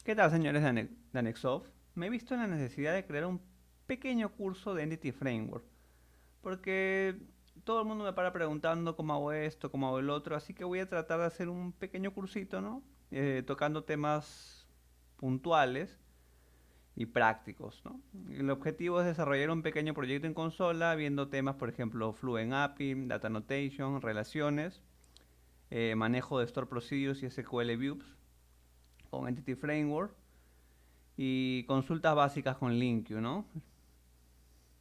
¿Qué tal, señores de Anexoft? Me he visto en la necesidad de crear un pequeño curso de Entity Framework, porque todo el mundo me para preguntando cómo hago esto, cómo hago el otro, así que voy a tratar de hacer un pequeño cursito, ¿no? Tocando temas puntuales y prácticos, ¿no? El objetivo es desarrollar un pequeño proyecto en consola, viendo temas, por ejemplo, Fluent API, Data Annotation, relaciones, manejo de Store Procedures y SQL Views con Entity Framework y consultas básicas con LinkU, ¿no?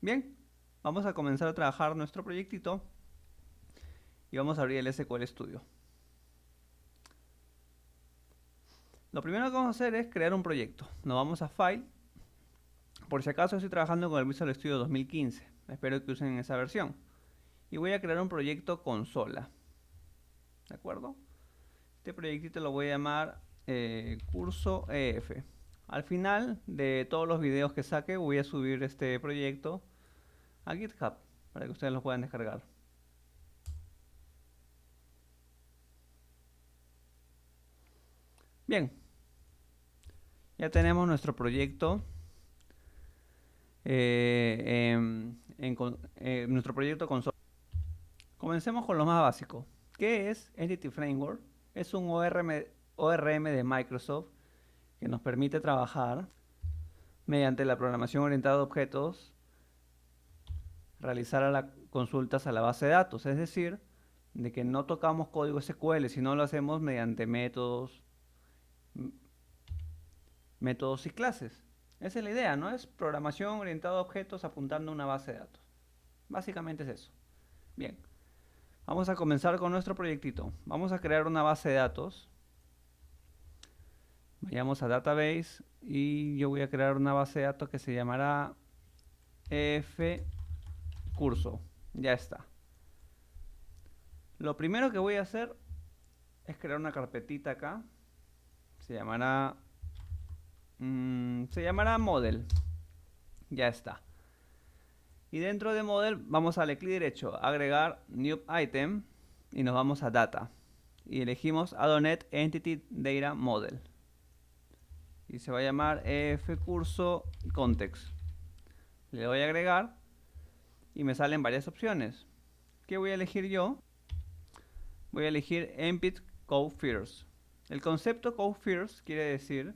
Bien, vamos a comenzar a trabajar nuestro proyectito y vamos a abrir el SQL Studio. Lo primero que vamos a hacer es crear un proyecto. Nos vamos a File. Por si acaso estoy trabajando con el Visual Studio 2015. Espero que usen esa versión. Y voy a crear un proyecto consola. ¿De acuerdo? Este proyectito lo voy a llamar curso EF. Al final de todos los videos que saque voy a subir este proyecto a GitHub para que ustedes lo puedan descargar. Bien, ya tenemos nuestro proyecto nuestro proyecto consola. Comencemos con lo más básico. ¿Qué es Entity Framework? Es un ORM de Microsoft que nos permite trabajar mediante la programación orientada a objetos, realizar consultas a la base de datos, es decir, de que no tocamos código SQL, sino lo hacemos mediante métodos y clases. Esa es la idea, ¿no? Es programación orientada a objetos apuntando a una base de datos. Básicamente es eso. Bien, vamos a comenzar con nuestro proyectito. Vamos a crear una base de datos. Vayamos a Database y yo voy a crear una base de datos que se llamará fcurso. Ya está. Lo primero que voy a hacer es crear una carpetita acá. Se llamará model. Ya está. Y dentro de model vamos a darle clic derecho, agregar new item y nos vamos a data. Y elegimos Adonet Entity Data Model. Y se va a llamar fcurso context. Le doy a agregar y me salen varias opciones. ¿Qué voy a elegir yo? Voy a elegir Empit Code First. El concepto Code First quiere decir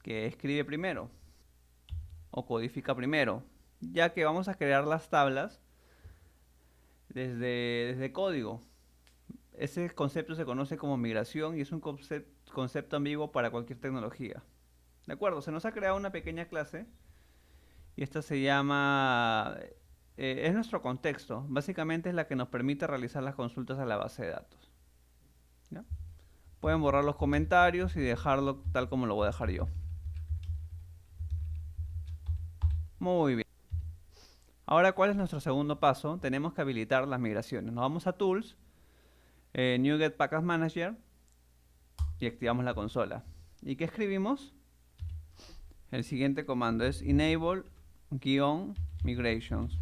que escribe primero o codifica primero, ya que vamos a crear las tablas desde código. Ese concepto se conoce como migración y es un concepto ambiguo para cualquier tecnología. ¿De acuerdo? Se nos ha creado una pequeña clase y esta se llama... es nuestro contexto. Básicamente es la que nos permite realizar las consultas a la base de datos. ¿Ya? Pueden borrar los comentarios y dejarlo tal como lo voy a dejar yo. Muy bien. Ahora, ¿cuál es nuestro segundo paso? Tenemos que habilitar las migraciones. Nos vamos a Tools, New Get Package Manager y activamos la consola. ¿Y qué escribimos? El siguiente comando es enable-migrations.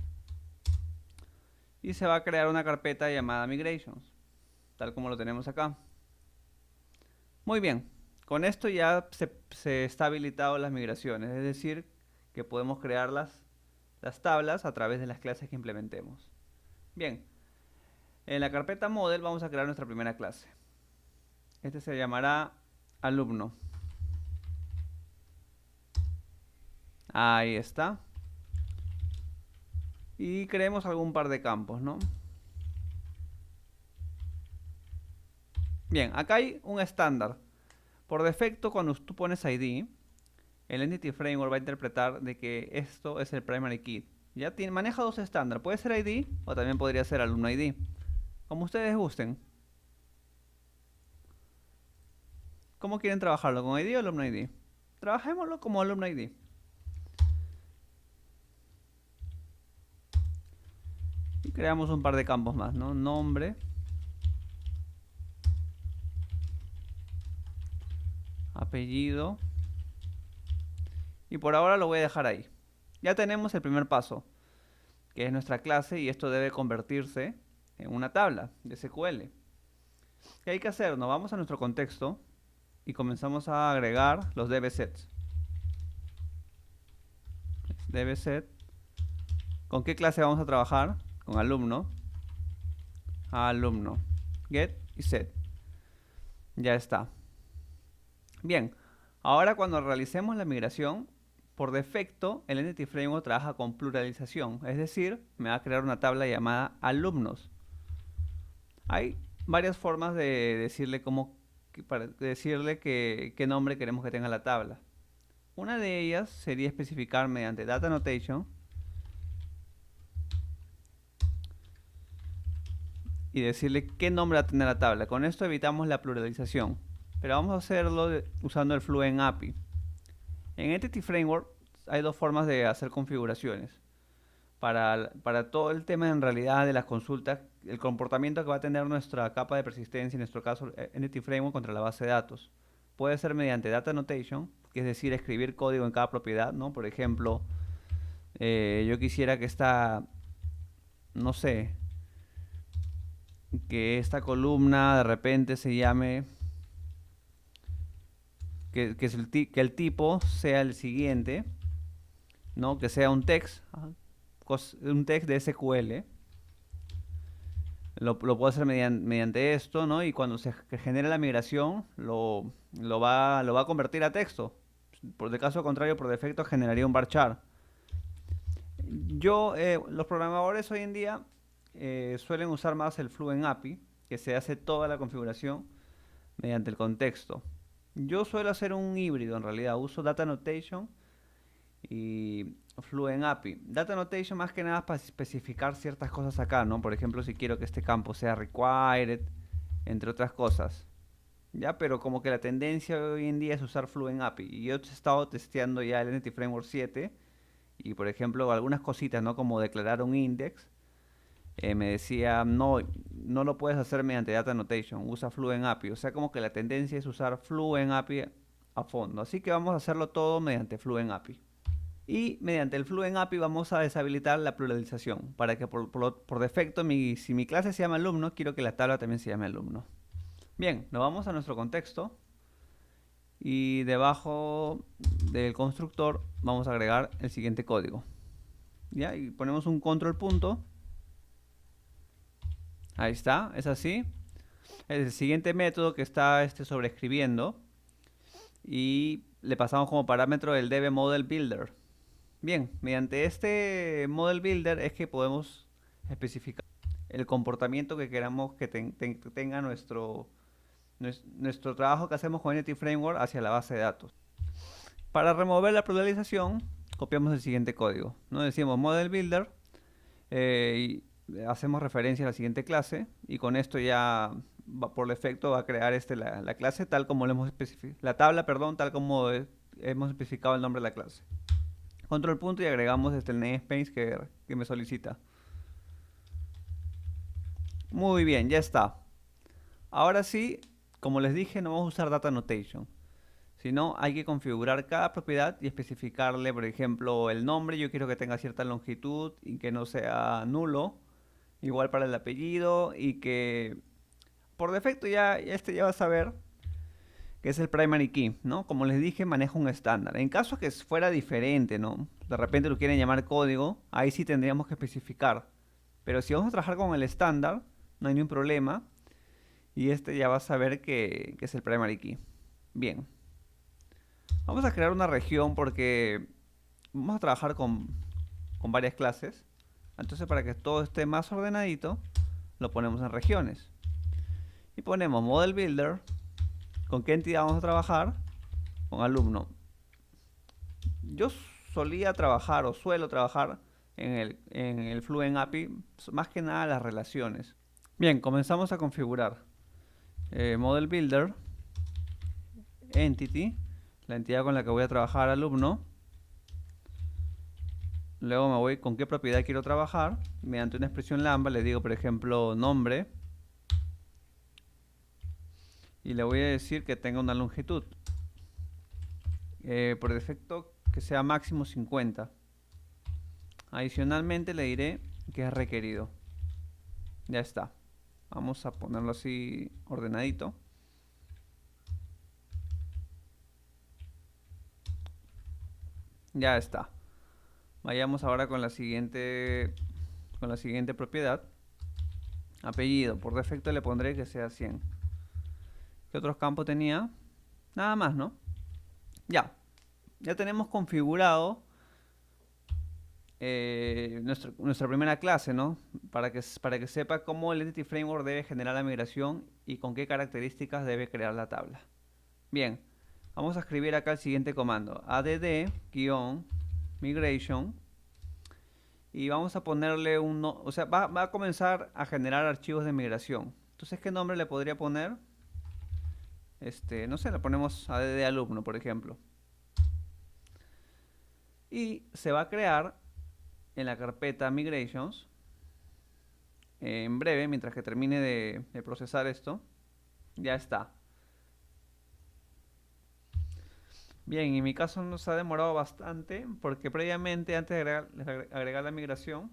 Y se va a crear una carpeta llamada migrations, tal como lo tenemos acá. Muy bien, con esto ya se está habilitado las migraciones, es decir, que podemos crear las tablas a través de las clases que implementemos. Bien, en la carpeta model vamos a crear nuestra primera clase. Este se llamará alumno. Ahí está. Y creemos algún par de campos, ¿no? Bien, acá hay un estándar. Por defecto, cuando tú pones ID, el Entity Framework va a interpretar de que esto es el primary key. Ya maneja dos estándares. Puede ser ID o también podría ser alumno ID. Como ustedes gusten. ¿Cómo quieren trabajarlo? ¿Con ID o alumno ID? Trabajémoslo como alumno ID. Y creamos un par de campos más, ¿no? Nombre. Apellido. Y por ahora lo voy a dejar ahí. Ya tenemos el primer paso, que es nuestra clase, y esto debe convertirse en una tabla de SQL. ¿Qué hay que hacer? Nos vamos a nuestro contexto y comenzamos a agregar los dbsets. dbset. ¿Con qué clase vamos a trabajar? Con alumno. Alumno. Get y set. Ya está. Bien. Ahora cuando realicemos la migración, por defecto el Entity Framework trabaja con pluralización. Es decir, me va a crear una tabla llamada alumnos. Hay varias formas de decirle para decirle qué nombre queremos que tenga la tabla. Una de ellas sería especificar mediante data annotation y decirle qué nombre va a tener la tabla. Con esto evitamos la pluralización, pero vamos a hacerlo usando el Fluent API. En Entity Framework hay dos formas de hacer configuraciones. Para todo el tema en realidad de las consultas, el comportamiento que va a tener nuestra capa de persistencia, en nuestro caso Entity Framework, contra la base de datos. Puede ser mediante data annotation, que es decir, escribir código en cada propiedad, ¿no? Por ejemplo, yo quisiera que no sé, que esta columna de repente se llame, que el tipo sea el siguiente, ¿no? Que sea un text de SQL. Lo puedo hacer mediante esto, ¿no? Y cuando se genere la migración, lo va a convertir a texto. Por de caso contrario, por defecto generaría un varchar. Los programadores hoy en día suelen usar más el Fluent API, que se hace toda la configuración mediante el contexto. Yo suelo hacer un híbrido en realidad, uso Data Annotation y Fluent API. Data Annotation más que nada para especificar ciertas cosas acá, ¿no? Por ejemplo, si quiero que este campo sea required, entre otras cosas. Ya, pero como que la tendencia hoy en día es usar Fluent API. Y yo he estado testeando ya el Entity Framework 7 y por ejemplo algunas cositas, ¿no? Como declarar un index. Me decía, no lo puedes hacer mediante Data Annotation, usa Fluent API. O sea, como que la tendencia es usar Fluent API a fondo. Así que vamos a hacerlo todo mediante Fluent API. Y mediante el Fluent API vamos a deshabilitar la pluralización, para que por defecto, si mi clase se llama alumno, quiero que la tabla también se llame alumno. Bien, nos vamos a nuestro contexto y debajo del constructor vamos a agregar el siguiente código. ¿Ya? Y ponemos un control punto. Ahí está, es así. Es el siguiente método que está sobreescribiendo y le pasamos como parámetro el db model builder. Bien, mediante este model builder es que podemos especificar el comportamiento que queramos que tenga nuestro trabajo que hacemos con Entity Framework hacia la base de datos. Para remover la pluralización, copiamos el siguiente código. ¿No? Decimos model builder y hacemos referencia a la siguiente clase y con esto ya por defecto va a crear la clase tal como lo hemos especificado, la tabla, perdón, tal como hemos especificado el nombre de la clase. Control punto y agregamos el namespace que me solicita. Muy bien, ya está. Ahora sí, como les dije, no vamos a usar data annotation, sino hay que configurar cada propiedad y especificarle, por ejemplo, el nombre. Yo quiero que tenga cierta longitud y que no sea nulo. Igual para el apellido y que por defecto ya va a saber que es el primary key, ¿no? Como les dije, maneja un estándar. En caso que fuera diferente, ¿no? De repente lo quieren llamar código, ahí sí tendríamos que especificar. Pero si vamos a trabajar con el estándar, no hay ningún problema. Y ya va a saber que es el primary key. Bien. Vamos a crear una región porque vamos a trabajar con varias clases. Entonces, para que todo esté más ordenadito, lo ponemos en regiones. Y ponemos model builder. ¿Con qué entidad vamos a trabajar? Con alumno. Yo solía trabajar o suelo trabajar en el Fluent API, más que nada las relaciones. Bien, comenzamos a configurar. Model builder, entity, la entidad con la que voy a trabajar, alumno. Luego me voy con qué propiedad quiero trabajar. Mediante una expresión lambda le digo, por ejemplo, nombre. Y le voy a decir que tenga una longitud. Por defecto que sea máximo 50. Adicionalmente le diré que es requerido. Ya está. Vamos a ponerlo así ordenadito. Ya está. Vayamos ahora con la siguiente propiedad. Apellido, por defecto le pondré que sea 100. ¿Qué otros campos tenía? Nada más, ¿no? Ya. Ya tenemos configurado nuestra primera clase, ¿no? Para que sepa cómo el Entity Framework debe generar la migración y con qué características debe crear la tabla. Bien, vamos a escribir acá el siguiente comando. add-migration y vamos a ponerle o sea, va a comenzar a generar archivos de migración. Entonces, ¿qué nombre le podría poner? No sé, le ponemos add alumno, por ejemplo. Y se va a crear en la carpeta migrations en breve, mientras que termine de procesar esto. Ya está. Bien, en mi caso nos ha demorado bastante porque previamente, antes de agregar la migración,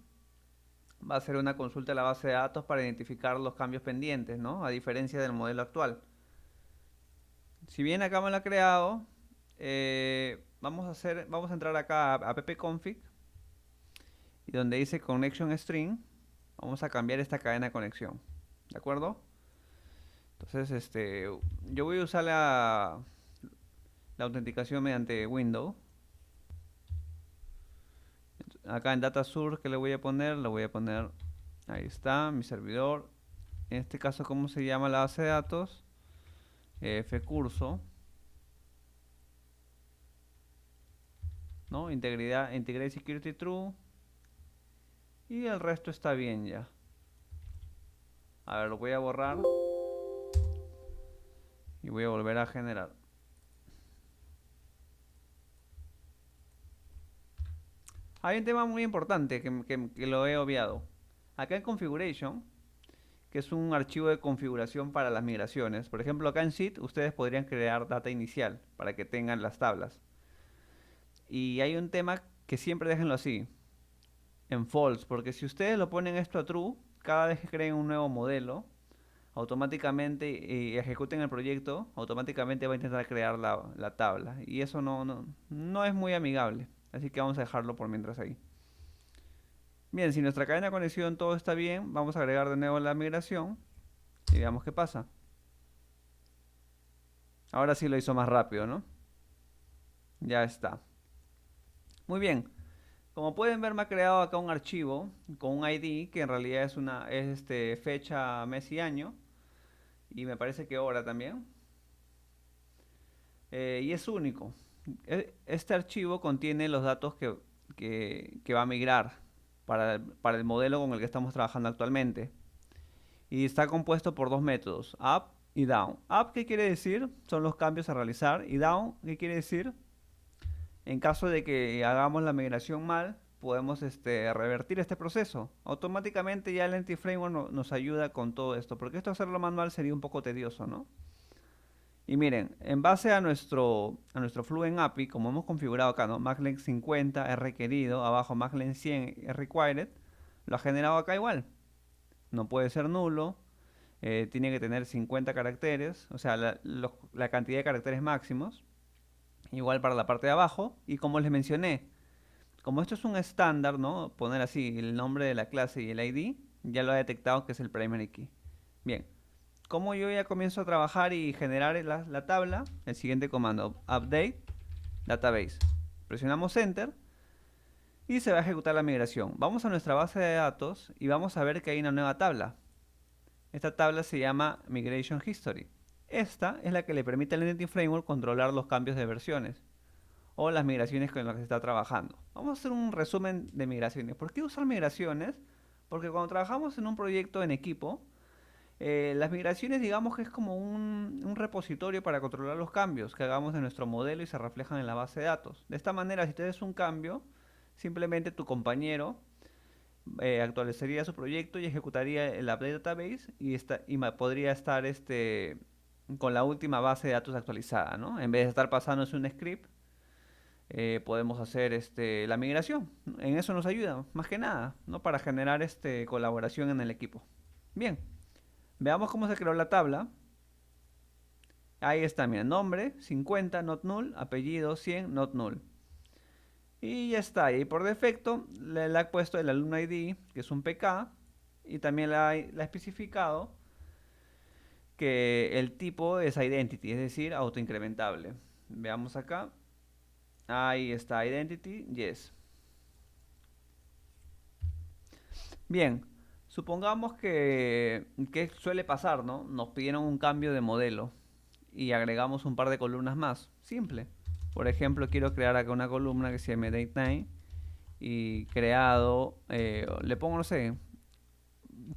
va a hacer una consulta a la base de datos para identificar los cambios pendientes, ¿no? A diferencia del modelo actual. Si bien acá me lo ha creado, vamos a entrar acá a ppconfig y donde dice connection string, vamos a cambiar esta cadena de conexión, ¿de acuerdo? Entonces, yo voy a usar la autenticación mediante Windows. Acá en data source, ¿qué le voy a poner? Le voy a poner, ahí está, mi servidor. En este caso, ¿cómo se llama la base de datos? Fcurso, ¿no? Integrity Security True. Y el resto está bien ya. A ver, lo voy a borrar. Y voy a volver a generar. Hay un tema muy importante que lo he obviado. Acá en Configuration, que es un archivo de configuración para las migraciones. Por ejemplo, acá en Sheet ustedes podrían crear data inicial para que tengan las tablas. Y hay un tema que siempre déjenlo así, en false, porque si ustedes lo ponen esto a true, cada vez que creen un nuevo modelo, automáticamente y ejecuten el proyecto, automáticamente va a intentar crear la tabla. Y eso no es muy amigable. Así que vamos a dejarlo por mientras ahí. Bien, si nuestra cadena de conexión todo está bien, vamos a agregar de nuevo la migración y veamos qué pasa. Ahora sí lo hizo más rápido, ¿no? Ya está. Muy bien. Como pueden ver, me ha creado acá un archivo con un ID que en realidad es fecha, mes y año. Y me parece que hora también. Y es único. Este archivo contiene los datos que va a migrar para el modelo con el que estamos trabajando actualmente. Y está compuesto por dos métodos, up y down. Up, ¿qué quiere decir? Son los cambios a realizar. Y down, ¿qué quiere decir? En caso de que hagamos la migración mal, podemos revertir este proceso. Automáticamente ya el Entity Framework nos ayuda con todo esto, porque esto hacerlo manual sería un poco tedioso, ¿no? Y miren, en base a nuestro Fluent API, como hemos configurado acá, ¿no? Maclen 50 es requerido, abajo Maclen 100 es required, lo ha generado acá igual. No puede ser nulo, tiene que tener 50 caracteres, o sea, la cantidad de caracteres máximos. Igual para la parte de abajo. Y como les mencioné, como esto es un estándar, ¿no? Poner así el nombre de la clase y el ID, ya lo ha detectado que es el primary key. Bien, como yo ya comienzo a trabajar y generar la tabla, el siguiente comando, update database. Presionamos enter y se va a ejecutar la migración. Vamos a nuestra base de datos y vamos a ver que hay una nueva tabla. Esta tabla se llama Migration History. Esta es la que le permite al Entity Framework controlar los cambios de versiones o las migraciones con las que se está trabajando. Vamos a hacer un resumen de migraciones. ¿Por qué usar migraciones? Porque cuando trabajamos en un proyecto en equipo, las migraciones digamos que es como un repositorio para controlar los cambios que hagamos en nuestro modelo y se reflejan en la base de datos. De esta manera, si tienes un cambio, simplemente tu compañero actualizaría su proyecto y ejecutaría el update database y podría estar con la última base de datos actualizada, ¿no? En vez de estar pasándose un script, podemos hacer la migración. En eso nos ayuda, más que nada, ¿no? Para generar colaboración en el equipo. Bien, veamos cómo se creó la tabla. Ahí está, mira, nombre 50, not null, apellido 100, not null. Y ya está. Y por defecto le ha puesto el alumno ID, que es un PK. Y también le ha especificado que el tipo es identity, es decir, autoincrementable. Veamos acá. Ahí está, identity, yes. Bien, supongamos que suele pasar, ¿no? Nos pidieron un cambio de modelo y agregamos un par de columnas más. Simple. Por ejemplo, quiero crear acá una columna que se llame DateTime y creado, le pongo, no sé,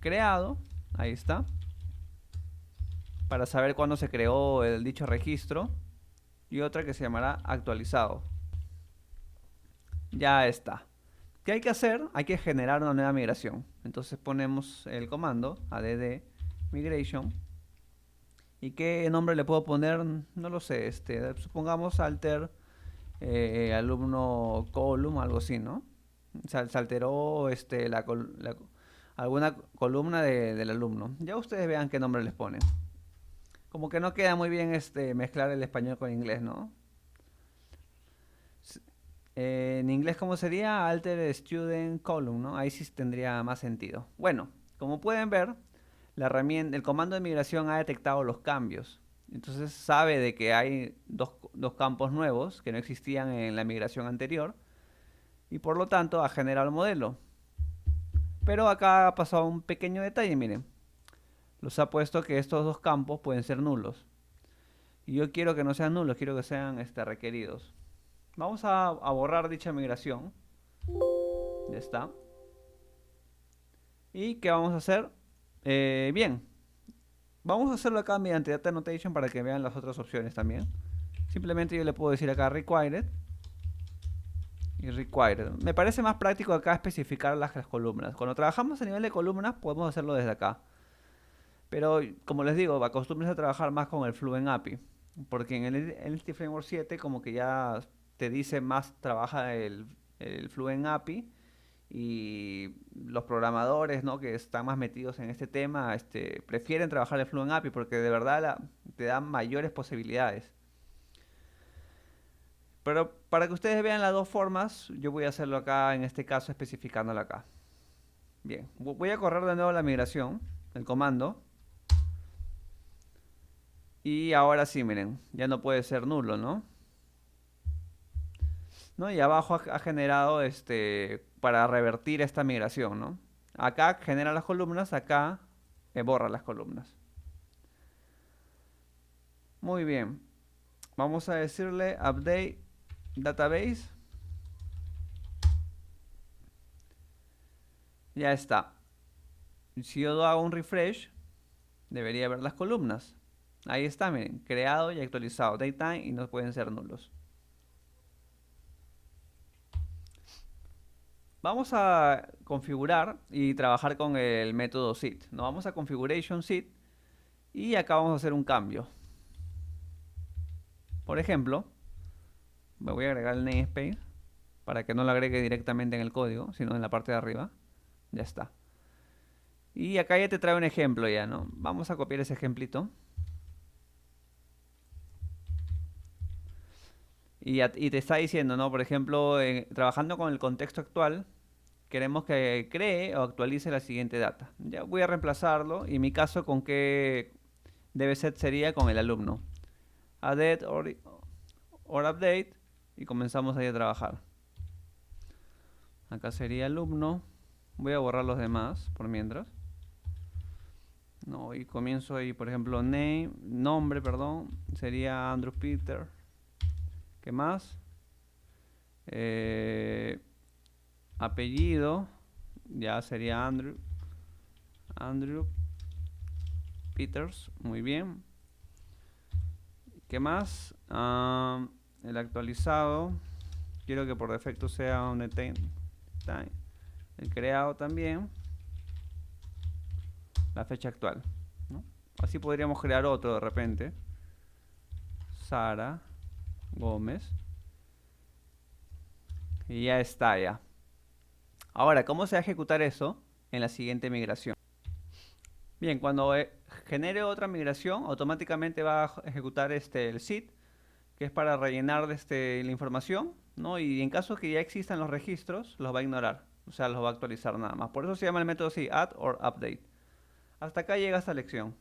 creado, ahí está, para saber cuándo se creó el dicho registro, y otra que se llamará actualizado. Ya está. ¿Qué hay que hacer? Hay que generar una nueva migración. Entonces ponemos el comando add migration. ¿Y qué nombre le puedo poner? No lo sé. Supongamos alter alumno column, algo así, ¿no? Se alteró alguna columna del alumno. Ya ustedes vean qué nombre les ponen. Como que no queda muy bien mezclar el español con inglés, ¿no? En inglés, ¿cómo sería? Alter Student Column, ¿no? Ahí sí tendría más sentido. Bueno, como pueden ver, el comando de migración ha detectado los cambios. Entonces sabe de que hay dos campos nuevos que no existían en la migración anterior y por lo tanto ha generado el modelo. Pero acá ha pasado un pequeño detalle, miren. Los ha puesto que estos dos campos pueden ser nulos. Y yo quiero que no sean nulos, quiero que sean requeridos. Vamos a borrar dicha migración. Ya está. ¿Y qué vamos a hacer? Bien. Vamos a hacerlo acá mediante Data Annotation para que vean las otras opciones también. Simplemente yo le puedo decir acá required y required. Me parece más práctico acá especificar las columnas. Cuando trabajamos a nivel de columnas podemos hacerlo desde acá. Pero como les digo, acostúmbrense a trabajar más con el Fluent API. Porque en el Entity Framework 7 como que ya te dice más trabaja el Fluent API y los programadores, ¿no?, que están más metidos en este tema, prefieren trabajar el Fluent API porque de verdad te da mayores posibilidades. Pero para que ustedes vean las dos formas, yo voy a hacerlo acá, en este caso especificándolo acá. Bien, voy a correr de nuevo la migración, el comando. Y ahora sí, miren, ya no puede ser nulo, ¿no? Y abajo ha generado para revertir esta migración, ¿no? Acá genera las columnas, acá borra las columnas. Muy bien. Vamos a decirle update database. Ya está. Si yo hago un refresh, debería ver las columnas. Ahí está, miren, creado y actualizado, datetime, y no pueden ser nulos. Vamos a configurar y trabajar con el método sit. Nos vamos a configuration sit y acá vamos a hacer un cambio. Por ejemplo, me voy a agregar el namespace para que no lo agregue directamente en el código, sino en la parte de arriba. Ya está. Y acá ya te trae un ejemplo ya, ¿no? Vamos a copiar ese ejemplito. Y te está diciendo, ¿no? Por ejemplo, trabajando con el contexto actual, queremos que cree o actualice la siguiente data. Ya voy a reemplazarlo. Y en mi caso, ¿con qué debe ser? Sería con el alumno. Add or update. Y comenzamos ahí a trabajar. Acá sería alumno. Voy a borrar los demás por mientras. No, y comienzo ahí, por ejemplo, nombre, perdón, sería Andrew Peter. ¿Qué más? Apellido, ya sería Andrew Peters, muy bien. ¿Qué más? El actualizado, quiero que por defecto sea un time. El creado también. La fecha actual, ¿no? Así podríamos crear otro de repente. Sara Gómez. Y ya está, ya. Ahora, ¿cómo se va a ejecutar eso en la siguiente migración? Bien, cuando genere otra migración, automáticamente va a ejecutar el sit, que es para rellenar la información, ¿no? Y en caso que ya existan los registros, los va a ignorar, o sea, los va a actualizar nada más. Por eso se llama el método así, add or update. Hasta acá llega esta lección.